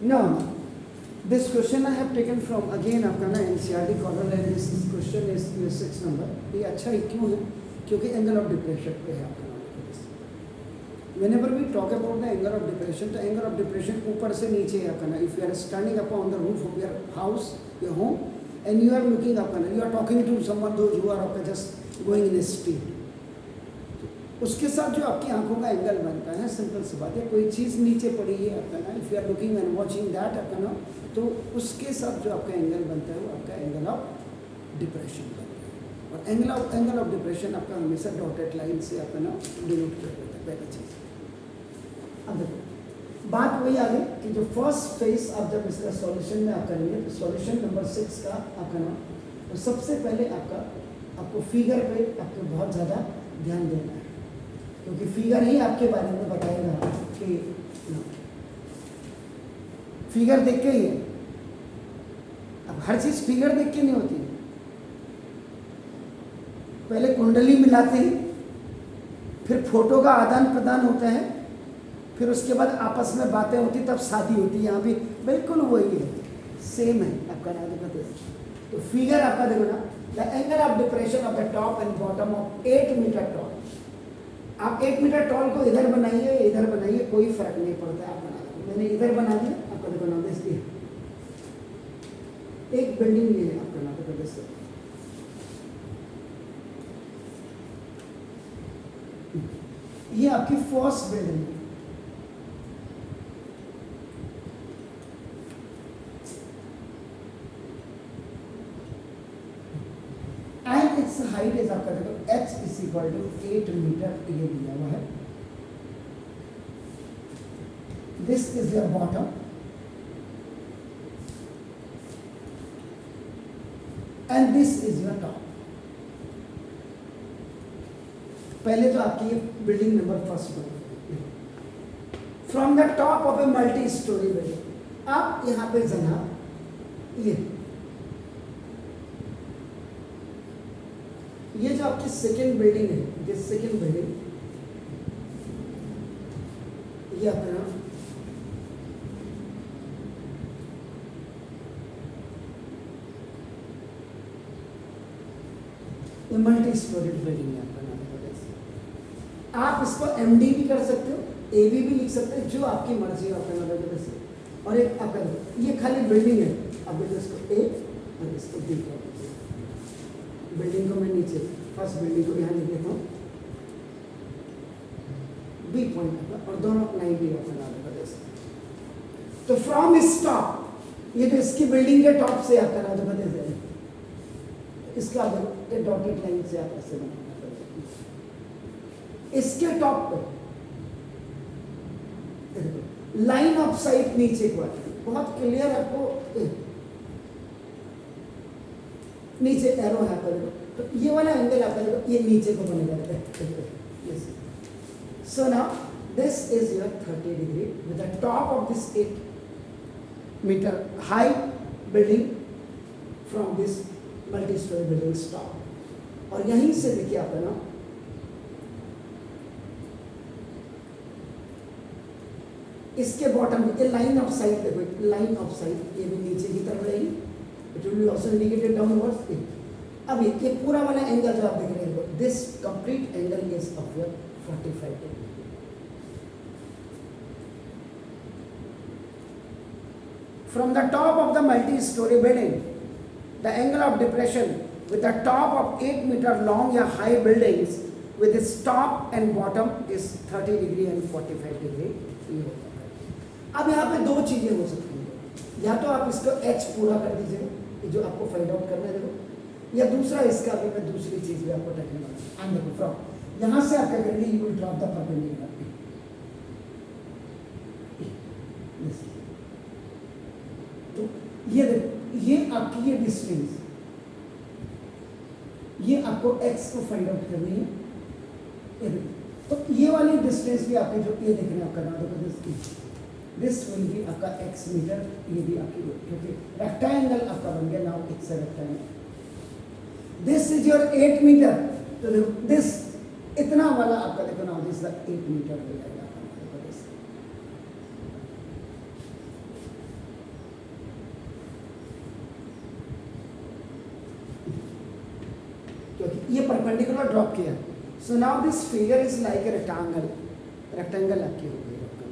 Now, this question I have taken from again आपका ना NCERT corner है. This question is your 6 number. ये अच्छा ही क्यों है? क्योंकि एंगल ऑफ डिप्रेशन पे है आपका नाम. Whenever we talk about the angle of depression, the angle of depression ऊपर से नीचे है आपका ना. If you are standing up on the roof of your house, your home, and you are looking आपका ना, you are talking to someone those who are आपका just going in a street. उसके साथ जो आपकी आंखों का एंगल बनता है, सिंपल सी बात है, कोई चीज़ नीचे पड़ी है आपका ना, if you are looking and watching that आपका ना, तो उसके साथ जो आपका एंगल बनता है वो आपका एंगल ऑफ डिप्रेशन बनता है. और एंगल ऑफ डिप्रेशन आपका हमेशा डॉटेड लाइन से आपका ना डिनोट कर देता है. पहली चीज़. अब देखो बात वही आ गई कि जो फर्स्ट फेज आप जब इसका सॉल्यूशन में आप करेंगे तो सॉल्यूशन नंबर 6 का आपका ना, तो सबसे पहले आपको फिगर पे आपको बहुत ज़्यादा ध्यान देना है, क्योंकि फिगर ही आपके बारे में बताएगा कि फिगर देख के ही है. अब हर चीज़ फिगर देख के नहीं होती. पहले कुंडली मिलाते हैं, फिर फोटो का आदान प्रदान होता है, फिर उसके बाद आपस में बातें होती, तब शादी होती है. यहाँ भी बिल्कुल वही है, सेम है आपका ना. तो फिगर आपका देखो ना, the angle of depression of the top and bottom of 8 metre tall. आप 8 मीटर टॉल को इधर बनाइए इधर बनाइए, कोई फर्क नहीं पड़ता. आप बना दो, मैंने इधर बना दिया, आपको देखो ना देखिए एक बिल्डिंग ये है आपका ना, देखो देखिए ये आपकी फर्स्ट बिल्डिंग है. एंड इट्स हाइट इज आपका देखो h is equal to 8 metre ये दिया हुआ है. This is your bottom and this is your top. पहले तो आपकी ये बिल्डिंग नंबर फर्स्ट बनी. From the top of a multi storey building आप यहाँ पे जनाब ये जो आपकी सेकेंड बिल्डिंग है, ये सेकेंड बिल्डिंग ये अपना ये मल्टी स्टोरी बिल्डिंग है आपका नाम. आप इसको MD भी कर सकते हो, AB भी लिख सकते हो, जो आपकी मर्जी है आपका नाम से. और एक आपका ये खाली बिल्डिंग है. अब इसको A और इसको B कर. बिल्डिंग को मैं नीचे फर्स्ट बिल्डिंग को यहाँ लिख देता हूँ B पॉइंट, और दोनों 90 अपना प्रदेश. तो फ्रॉम इस टॉप, ये तो इसकी बिल्डिंग के टॉप से आपका आंध्र प्रदेश है, इसका डॉटेड लाइन से आप ऐसे बनाना. इसके टॉप पे लाइन ऑफ साइट नीचे को आती है, बहुत क्लियर आपको नीचे एरो है पर. तो ये वाला एंगल आता है, ये नीचे को बनेगा. So now this is your 30 degree with the top of this 8 metre high building from this multi storey building top. और यहीं से देखिए आपका ना इसके बॉटम में ये लाइन ऑफ साइट देखो, लाइन ऑफ साइट ये भी नीचे की तरफ रहेगी. It will be also indicated downwards. अब ये पूरा वाला एंगल जो आप देख रहे हैं, this complete angle is of your 45 degree. From the top of the multi-story building, the angle of depression with the top of 8 meter long या high buildings with its top and bottom is 30 degree and 45 degree. अब यहाँ पे दो चीजें हो सकती हैं, या तो आप इसको H पूरा कर दीजिएगा जो आपको फाइंड आउट करना है देखो, या दूसरा इसका भी मैं दूसरी चीज भी आपको टेक्निक आन देखो. फ्रॉम यहाँ से आप क्या करेंगे, you will drop the perpendicular. तो ये देखो, ये आपकी ये डिस्टेंस, ये आपको x को फाइंड आउट करनी है. ये देखो, तो ये वाली डिस्टेंस भी आपके जो ये देखने आप करना देखो, दिस विल बी आपका x मीटर, ये भी आपकी, क्योंकि रेक्टेंगल आपका बन गया. Now it's a rectangle. This is your 8 metre. तो देखो दिस इतना वाला आपका देखो ना, दिस 8 मीटर हो जाएगा. परपेंडिकुलर ड्रॉप किया। सो now this figure is like a rectangle आपकी हो गई आपका।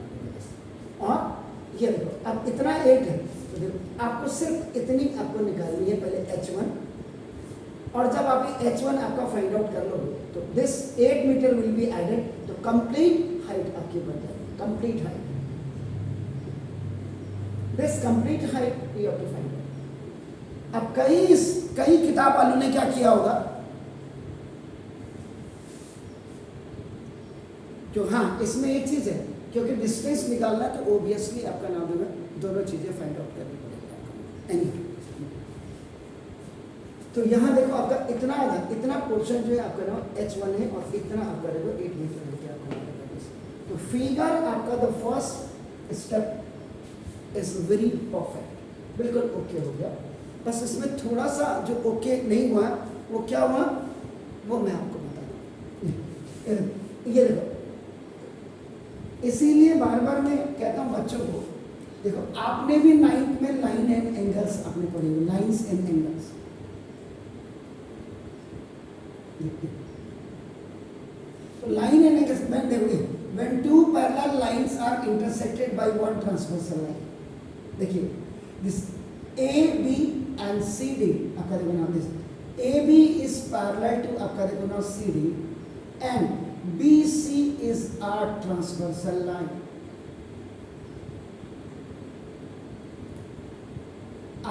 और ये देखो अब इतना 8 है, तो देखो आपको सिर्फ इतनी आपको निकालनी है पहले h1, और जब आप ये h1 आपका फाइंड आउट कर लोगे तो this 8 metre will be added, तो कंप्लीट हाइट आपकी बन जाएगी। Complete height, this complete height you have to find out. अब कई किताब वालों ने क्या किया होगा, जो हाँ इसमें एक चीज है, क्योंकि डिस्टेंस निकालना तो ओबियसली आपका नाम होगा, दोनों चीजें फाइंड आउट करनी पड़ेगी आपको। तो यहाँ देखो आपका इतना पोर्शन जो है आपका नाम h1 है, और इतना आपका देखो 8 मीटर है आपका। तो फिगर आपका the first step is very perfect, बिल्कुल ओके हो गया। बस इसमें थोड़ा सा जो ओके नहीं हुआ वो क्या हुआ वो मैं आपको बता दूँ। ये देखो, इसीलिए बार बार मैं कहता हूँ बच्चों को, देखो आपने भी 9th में लाइन एंड एंगल्स आपने पढ़ी हुई, लाइन्स एंड एंगल्स। तो लाइन एंड एंगल्स में देखोगे, when two parallel lines are intersected by one transversal line, देखिए this AB and CD आपका देखो ना, this AB is parallel to आपका देखो ना CD and BC is our transversal line।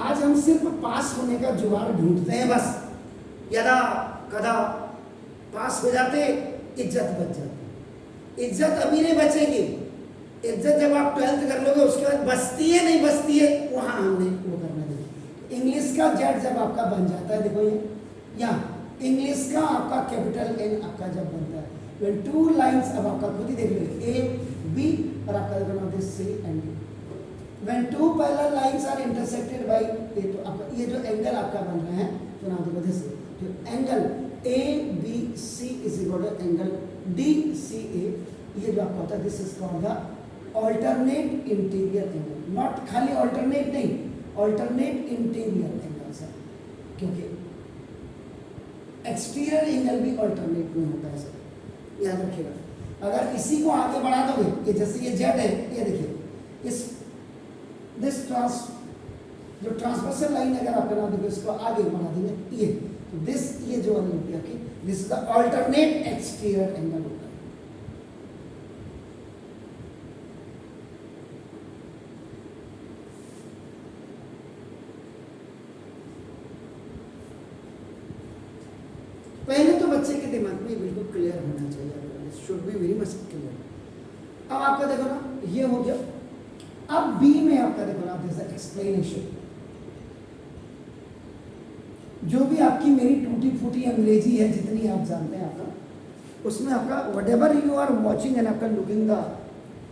आज हम सिर्फ पास होने का जुगाड़ ढूंढते हैं, बस यदा कदा पास हो जाते इज्जत बच जाती। इज्जत अभी नहीं बचेगी, इज्जत जब आप 12th कर लोगे उसके बाद बचती है नहीं बचती है वहां हमने वो करना है। इंग्लिश का जेड जब आपका बन जाता है, देखो ये यहाँ इंग्लिश का आपका कैपिटल N आपका जब बनता है, when two lines, अब आपका खुद ही देख लो A B और आपका देखो ना this C and D, when two parallel lines are intersected by A, तो आपका ये जो एंगल आपका बन रहा है तो ना देखो दिस जो angle ABC is equal to angle DCA, ये जो आपका होता है this is called the alternate interior angle. Not खाली अल्टरनेट नहीं, अल्टरनेट इंटीरियर एंगल सर, क्योंकि एक्सटीरियर एंगल भी अल्टरनेट में होता है सर, याद रखिएगा। अगर इसी को आगे बढ़ा दोगे, ये जैसे ये जेड है, ये देखिए इस दिस जो ट्रांसवर्सल लाइन अगर आप बना दोगे इसको आगे बढ़ा देंगे, ये दिस ये जो वाली होती है आपकी this is the alternate exterior angle होता है। पहले तो बच्चे के दिमाग में बिल्कुल क्लियर होना चाहिए, should be very much clear. अब आपका देखो ना ये हो गया। अब बी में आपका देखो ना दिस एक्सप्लेनेशन, जो भी आपकी मेरी टूटी फूटी अंग्रेजी है जितनी आप जानते हैं आपका, उसमें आपका whatever you are watching and आपका लुकिंग द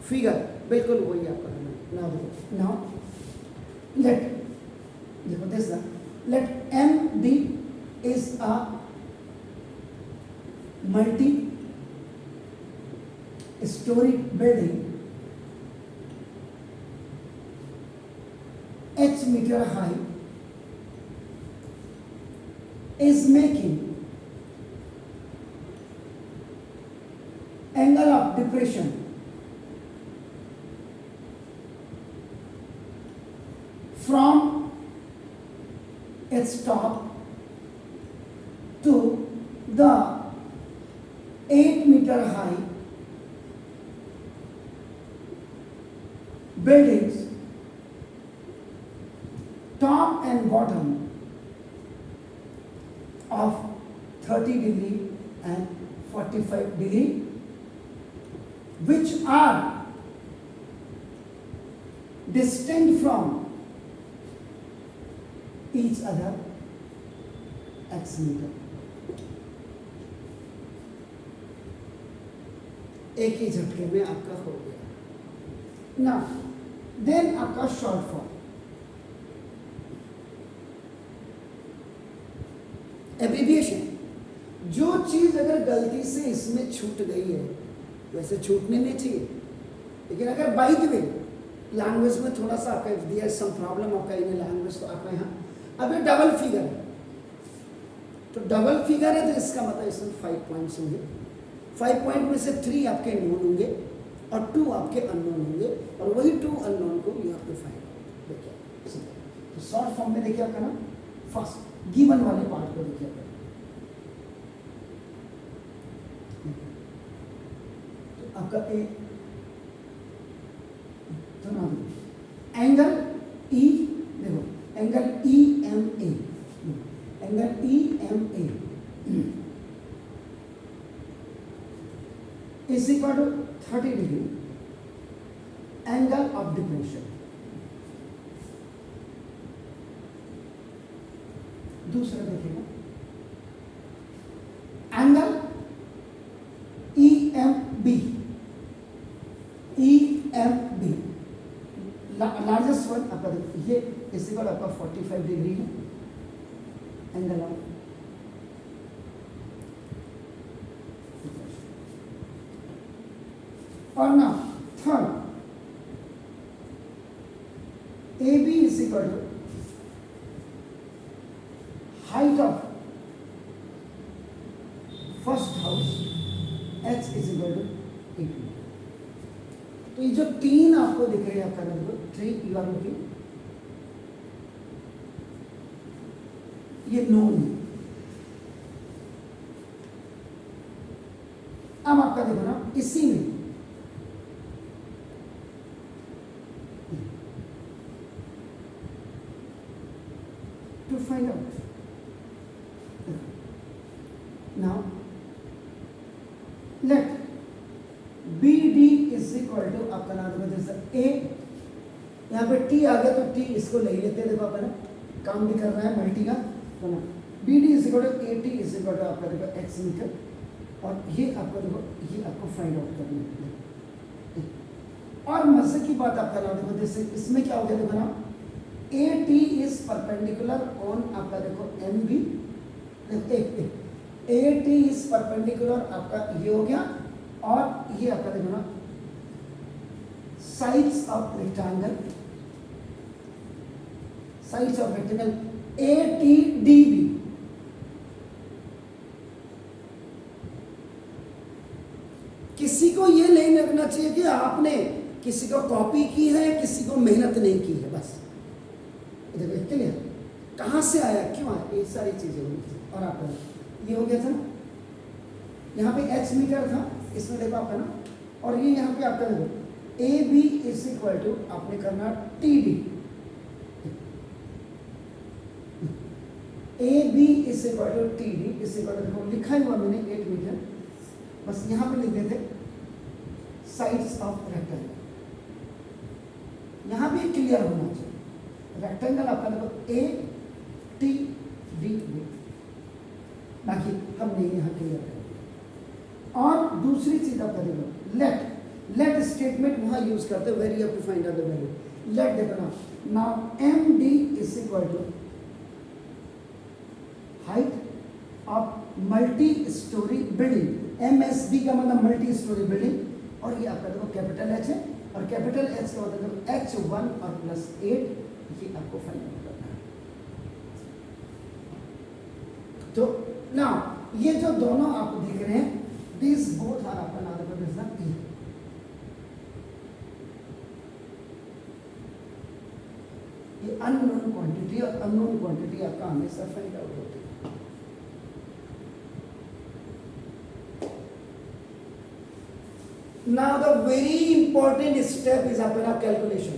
फिगर बिल्कुल वही आपका नाउ लेट देखो this let MD is a multi storey building H meter high is making angle of depression from its top to the 8 meter high buildings top and bottom of 30 degree and 45 degree, which are distinct from each other x meter। एक ही झटके में आपका हो गया ना। Then आपका short form abbreviation, जो चीज अगर गलती से इसमें छूट गई है, वैसे छूटने नहीं चाहिए, लेकिन अगर बाय द वे लैंग्वेज में थोड़ा सा आपका देयर सम प्रॉब्लम आपका इन लैंग्वेज, तो आपका यहाँ अब ये डबल फिगर है, तो डबल फिगर है तो इसका मतलब इसमें 5 पॉइंट्स होंगे। 5 पॉइंट में से 3 आपके नोन होंगे और 2 आपके अननोन होंगे, और वही 2 अननोन को you have to find out. देखिए तो शॉर्ट फॉर्म में देखिए आपका ना, फर्स्ट गिवन वाले पार्ट को देखिए आपका, तो आपका ए तो ना एंगल ई, देखो angle E M A, angle E M A is equal to 30 degree angle of depression. दूसरा देखिएगा angle E M B, E M B largest one आपका ये इस इक्वल आपका 45 डिग्री है एंगल ऑफ, और ना third A B is equal to height of first house H is equal to 18। तो ये जो 3 आपको दिख रहे हैं आपका नंबर 3 यू आर लुकिंग, ये नोन है। अब आपका देखो ना इसी में to find out now let BD is equal to आपका नाम देखो जैसे A, यहाँ पे T आ गया तो T इसको ले लेते हैं, देखो अपना काम भी कर रहा है मल्टी का, तो ना BD is equal to AT is equal to आपका देखो x मीटर, और ये आपको देखो ये आपको फाइंड आउट करना है। और मजे की बात आपका नाम देखो जैसे इसमें क्या हो गया देखो ना, AT इज परपेंडिकुलर ऑन आपका देखो MB, AT इज परपेंडिकुलर आपका ये हो गया, और ये आपका देखो ना sides of rectangle, sides of rectangle ATDB। किसी को ये नहीं लगना चाहिए कि आपने किसी को कॉपी की है, किसी को मेहनत नहीं की है, बस देखो क्लियर कहाँ से आया, क्यों आया, ये सारी चीजें होंगी। और आपका ये हो गया था ना, यहाँ पे h मीटर था, इसमें देखो आपका ना, और ये यहाँ पे आपका देखो AB इज इक्वल टू आपने करना TD, AB is equal to TD is equal to देखो लिखा हुआ मैंने 8 मीटर, बस यहाँ पे लिख देते साइड्स ऑफ रेक्टेंगल, यहाँ भी क्लियर होना चाहिए। रेक्टेंगल आपका देखो ATD, बाकी हम नहीं यहाँ क्लियर करेंगे। और दूसरी चीज आपका देखो लेट स्टेटमेंट वहां यूज करते हैं, very have to find out the value. Let देखो ना, now MD is equal to height of multi storey building, MSB का मतलब मल्टी स्टोरी बिल्डिंग, और ये आपका देखो कैपिटल H है, और कैपिटल H का मतलब H1 और +8, ये आपको फाइंड आउट करना है। तो नाउ ये जो दोनों आप देख रहे हैं, दिस बोथ आर आपका नाम देखो दिस द E, ये अननोन क्वांटिटी और अननोन क्वांटिटी आपका हमेशा फाइंड आउट होती है। Now the very important step is अपना calculation.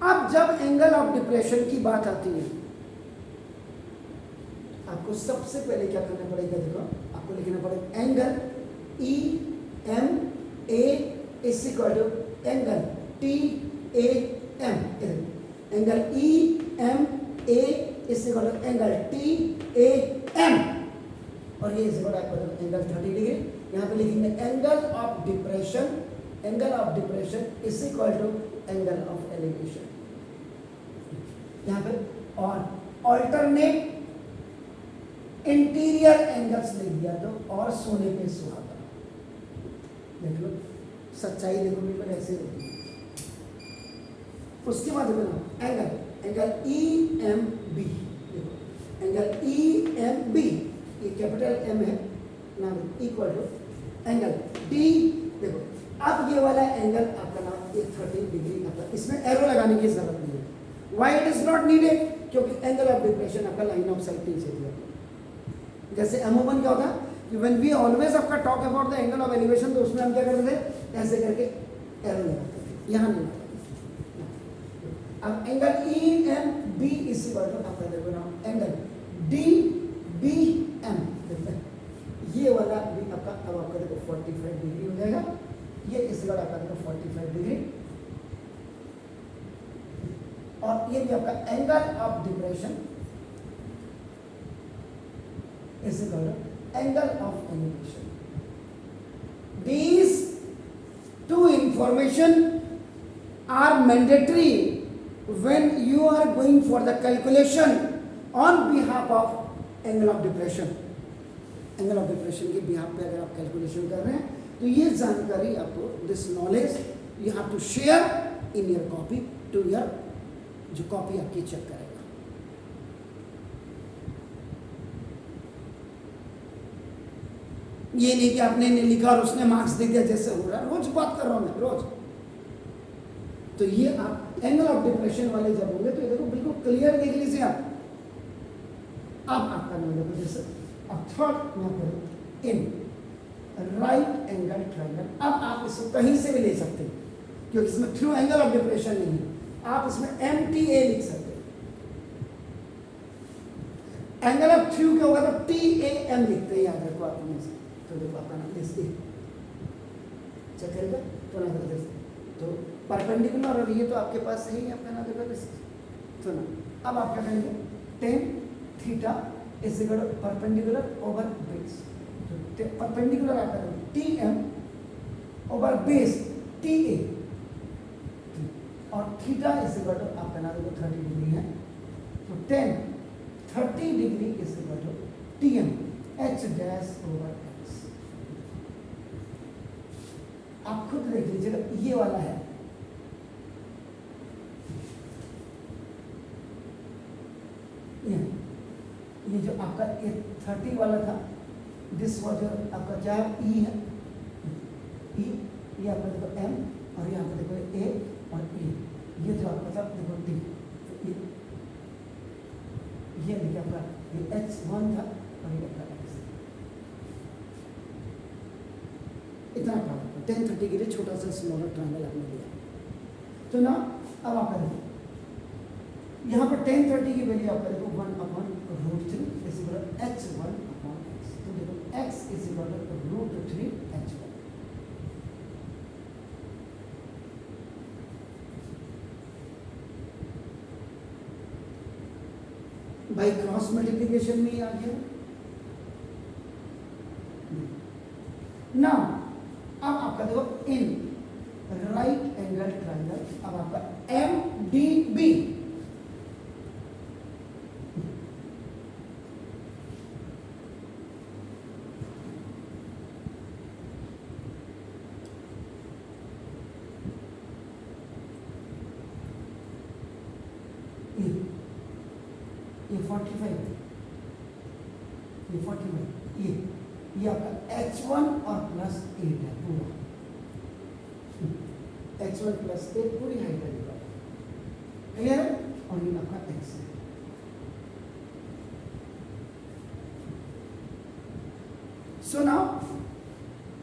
अब जब एंगल ऑफ डिप्रेशन की बात आती है, आपको सबसे पहले क्या करना पड़ेगा, देखो आपको लिखना पड़ेगा angle EMA is equal to angle TAM, angle EMA is equal to angle TAM, और ये is equal to angle 30 degree. यहाँ पे लिखेंगे angle of depression, angle of depression is equal to angle of elevation यहाँ पे, और alternate interior angles लिख दिया तो, और सोने पे सुहागा। देख लो सच्चाई देखो बिल्कुल ऐसे होती है। उसके बाद देखो ना एंगल ई एम बी, देखो एंगल ई एम बी, ये कैपिटल एम है ना, इक्वल टू एंगल डी, देखो अब ये वाला एंगल आपका नाम 30 डिग्री आपका, इसमें एरो लगाने की जरूरत नहीं है। Why it is not needed, क्योंकि एंगल ऑफ डिप्रेशन आपका लाइन ऑफ साइट नीचे दिया। जैसे अमूमन क्या होता है कि व्हेन वी ऑलवेज आपका talk about the angle of elevation, तो उसमें हम क्या करते थे, ऐसे करके एरो लगाते थे, यहाँ नहीं लगाते। अब angle E M B is equal to आपका देखो ना एंगल डी बी एम, ये वाला भी आपका अब आपका देखो 45 डिग्री हो जाएगा, ये इस बार आपका देखो 45 डिग्री, और ये भी आपका angle of depression is equal to angle of elevation. These two information are mandatory when you are going for the calculation on behalf of angle of depression. Angle of depression के behalf पे अगर आप calculation कर रहे हैं तो ये जानकारी आपको, this knowledge you have to share in your copy to your, जो कॉपी आपकी चेक करेगा। ये नहीं कि आपने लिखा और उसने मार्क्स दे दिया जैसे हो रहा है, रोज बात कर रहा हूं मैं रोज। तो ये आप एंगल ऑफ डिप्रेशन वाले जब होंगे तो ये देखो बिल्कुल क्लियर देख लीजिए आप। अब आपका नाम देखो, जैसे अब थर्ड मैं करूं इन राइट एंगल ट्रायंगल। अब आप इसको कहीं से भी ले सकते हैं क्योंकि इसमें थ्रू एंगल ऑफ डिप्रेशन नहीं है, आप इसमें MTA लिख सकते हैं। एंगल ऑफ थ्रू क्या होगा तो TAM लिखते हैं, याद रखो आप में से। तो देखो आपका नाम लिख दिए, चेक करेगा तो ना करते तो परपेंडिकुलर, और ये तो आपके पास है ही आपका नाम देखो। तो ना अब आप क्या करेंगे, tan theta is equal to perpendicular over base, perpendicular आपका TM ओवर बेस TA, और थीटा इज इक्वल टू आपका नाम देखो 30 डिग्री है, तो 30 degree is equal to TM H dash over X। आप खुद देख लीजिएगा, ये वाला है ये जो आपका 30 वाला था, दिस वॉज आपका क्या E है, E, ये आपका देखो M, और यहाँ पे देखो A और E, ये जो आपका था देखो D, ये देखिए आपका ये H1 था और ये आपका X। इतना पावर 10-30 के लिए छोटा सा स्मॉलर ट्रायंगल आपने लिया। तो ना अब आपका देखो यहाँ पर 10-30 की वैल्यू आपका देखो 1/√3 इज इक्वल टू H1/X। तो देखो X is equal to √3 H1। By cross multiplication में ही आ गया ना। अब आपका देखो इन राइट एंगल ट्रायंगल, अब आपका MDB, ये 45, ये आपका H1 और प्लस 8 है पूरा, H1 प्लस 8 पूरी हाइट है, क्लियर है, और ये आपका X है। So now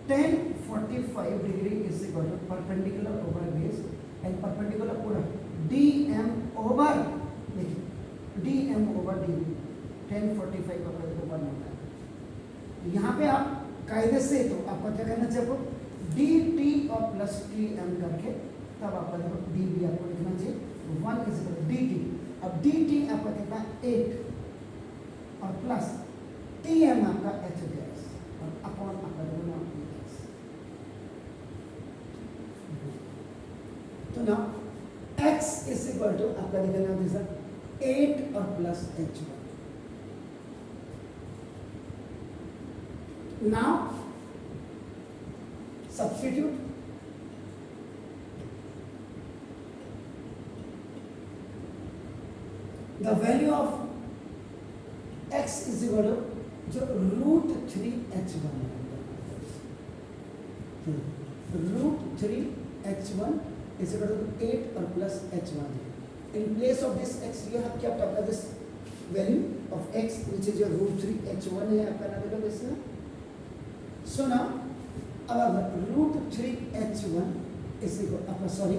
10-45 degree is equal to perpendicular over base and perpendicular पूरा DM ओवर, देखिए DM ओवर DB 10-45 का देखो 1 होता है। यहाँ पे आप कायदे से तो आपको क्या करना चाहिए, DT और प्लस TM करके तब आपका देखो DB आपको लिखना चाहिए 1 इज इक्वल टू DT। अब DT आपका कितना 8 और प्लस TM आपका H डैश और अपॉन आपका देखो X। तो ना X इज इक्वल टू आपका लिखना जैसा 8 और plus H1। Now substitute the value of x is equal to जो √3h1 है, √3h1 is equal to 8 और प्लस h1 है. In place of this x you have kept up this value of x which is your √3h1 है आपका ना देखो this ना. So now अब √3h1 is equal आपका sorry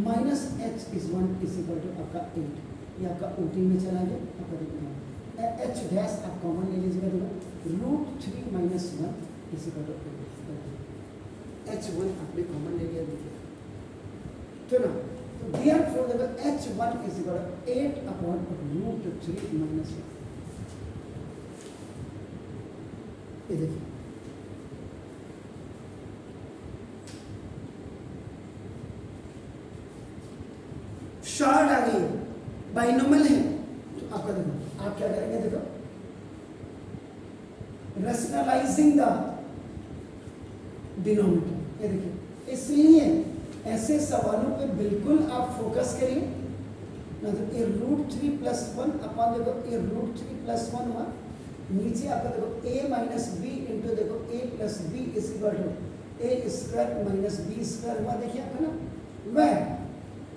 minus h is 1 is equal to आपका 8. ये आपका OT में चला गया आपका देखना h डैश आप कॉमन ले लीजिएगा देखो √3 - 1 is equal to 8. h1 आपने कॉमन ले लिया देखिए तो ना तो therefore देखो h1 is equal to 8 upon √3 - 1. ये देखिए शॉर्ट आ गई बाइनोमियल है तो आपका देखो आप क्या करेंगे देखो रैशनलाइजिंग द डिनोमिनेटर. ये देखिए इसलिए ऐसे सवालों पे बिल्कुल आप फोकस करिए ना. तो ये √3 + 1 अपन देखो ये √3 + 1 हुआ नीचे आपका देखो a - b इंटू देखो a + b is equal to a² - b² हुआ. देखिए आपका ना वह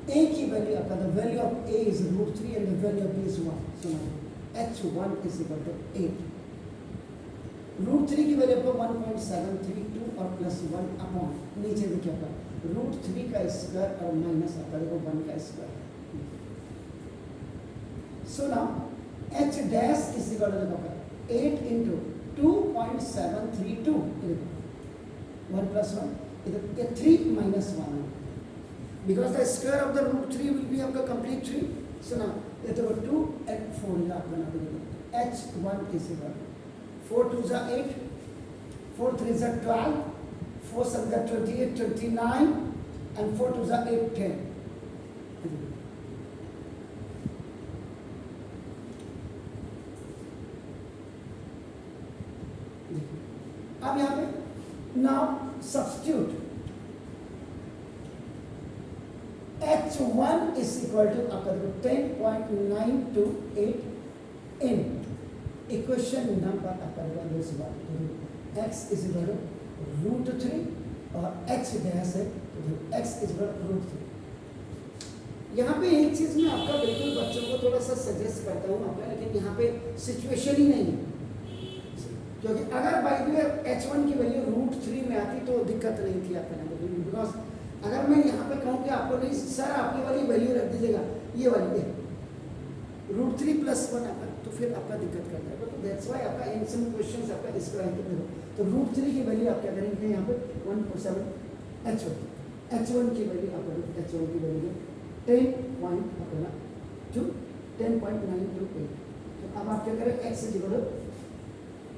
a की वैल्यू आपका the value of a is √3 and the value of b is 1. So h1 is equal to 8. √3 की वैल्यू आपको 1.732 और प्लस 1 अपॉन नीचे देखिए आपका √3 का स्क्वायर और माइनस आपका देखो 1 का square. So now h dash is equal to 8 into 2.732 1 + 1 इधर 3 - 1 because the square of the √3 will be आपका complete 3. so now ये तो 2 and 4 ये आपका ना h1 is equal 4 2 is 8 4 3 is 12 4 7 is 28 29 and 4 2 is 8 10. अब यहाँ पे now substitute h1 is equal to आपका देखो 10.928 in equation नंबर आपका देखो this one x is equal to √3 और h डैश है तो x is equal to √3. यहाँ पे एक चीज मैं आपका बिल्कुल बच्चों को थोड़ा सा सजेस्ट करता हूँ आपका लेकिन यहाँ पे सिचुएशन ही नहीं है क्योंकि अगर बाई द वे h1 की वैल्यू √3 में आती तो दिक्कत नहीं थी आपका ना बिकॉज अगर मैं यहाँ पे कहूँ कि आपको नहीं सर आपकी वाली वैल्यू रख दीजिएगा ये वाली है √3 + 1 आपका तो फिर आपका दिक्कत करता है. तो दैट्स व्हाई आपका इन सम क्वेश्चंस आपका डिस्क्राइब कर दो तो √3 की वैल्यू आप क्या करेंगे यहाँ पे 1.7 h1 की वैल्यू आपका h1 की वैल्यू 10.928. तो अब आप क्या करें x इज इक्वल टू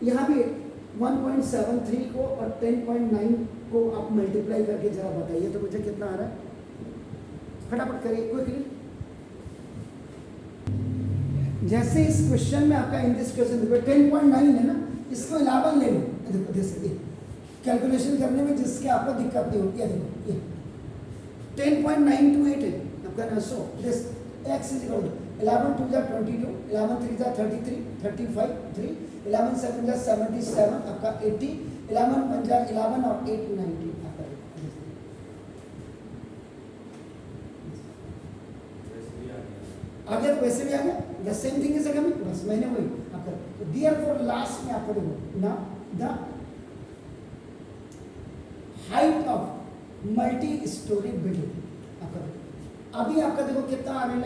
यहाँ पे 1.73 को और 10.9 को आप मल्टीप्लाई करके जरा बताइए तो मुझे कितना आ रहा है फटाफट करिए क्विकली. जैसे इस क्वेश्चन में आपका इन दिस क्वेश्चन 10.9 है ना इसको 11 ले लो देखो जैसे कैलकुलेशन करने में जिसके आपको दिक्कत नहीं होती है देखो ये 10.928 है आपका ना. So this x is equal to 11 2 जा 22 11 3 जा 33 35 3 11 7 जा 77 आपका 80 11 5 जा 11 और 8 90 आपका आ गया. तो वैसे भी आ गया the same thing is again बस मैंने वही आपका. तो देयरफॉर लास्ट में आपको देखो ना the height of multi storey building आपका अभी आपका देखो कितना आ रहा है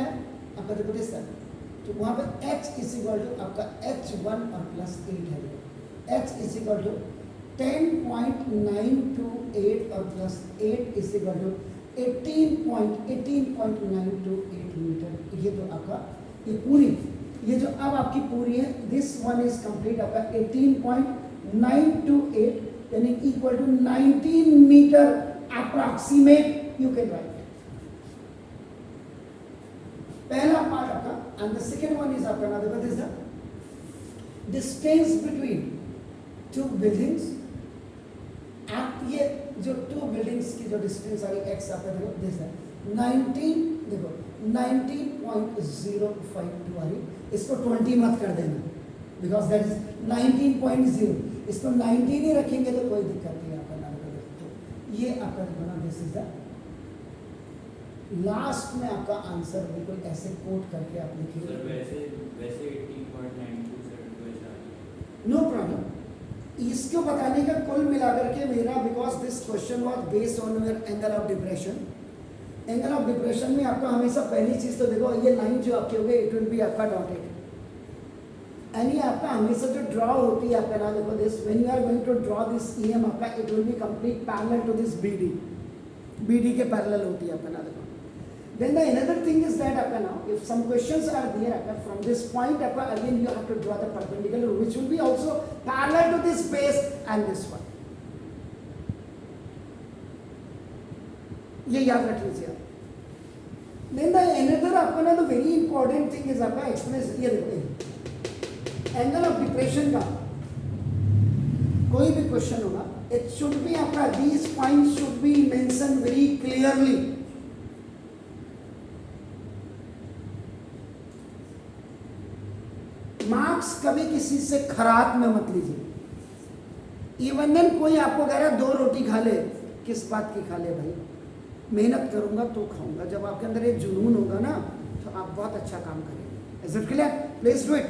आपका देखो दिस है तो वहाँ पे h इज इक्वल टू आपका h1 और प्लस 8 है h इज इक्वल टू 10.928 और plus 8 is equal to 18.928 metre. ये तो आपका ये पूरी ये जो अब आपकी पूरी है दिस वन इज कंप्लीट आपका 18.928 यानी equal to 19 metre approximate you can write. पहला पार्ट आपका and the second one is आपका ना देखो this the distance between two buildings. आप ये जो टू बिल्डिंग्स की जो डिस्टेंस आ रही x आपका देखो दिस है 19 देखो 19.05 तुम्हारी, इसको 20 मत कर देना बिकॉज दैट इज 19.0, इसको 19 ही रखेंगे तो कोई दिक्कत नहीं आपका नाम का। तो ये आपका बना, दिस इज द लास्ट में आपका आंसर बिल्कुल ऐसे कोट करके आप लिखिए। वैसे 18.92 नो प्रॉब्लम। इसको बताने का कुल मिलाकर के मेरा, because this question was based on your angle of depression. Angle of depression में आपका हमेशा पहली चीज तो देखो ये लाइन जो आपकी हो गई इट विल बी आपका डॉटेड, यानी आपका हमेशा जो ड्रॉ होती है आपका ना, देखो this when you are going to draw this EM आपका it will be complete parallel to this BD, BD के पैरेलल होती है आपका ना। देखो then the another thing is that आपका now if some questions are there आपका from this point आपका again you have to draw the perpendicular which will be also parallel to this base and this one, ये याद रख लीजिए आप। then the another आपका ना the very important thing is आपका एक्सप्रेस, ये देखो एंगल ऑफ डिप्रेशन का कोई भी क्वेश्चन होगा it should be आपका these points should be mentioned very clearly। Marks कभी किसी से खराब में मत लीजिए। इवन देन कोई आपको कह रहा है 2 रोटी खा ले, किस बात की खा ले भाई, मेहनत करूंगा तो खाऊंगा। जब आपके अंदर एक जुनून होगा ना तो आप बहुत अच्छा काम करेंगे। Is it clear? Please do it.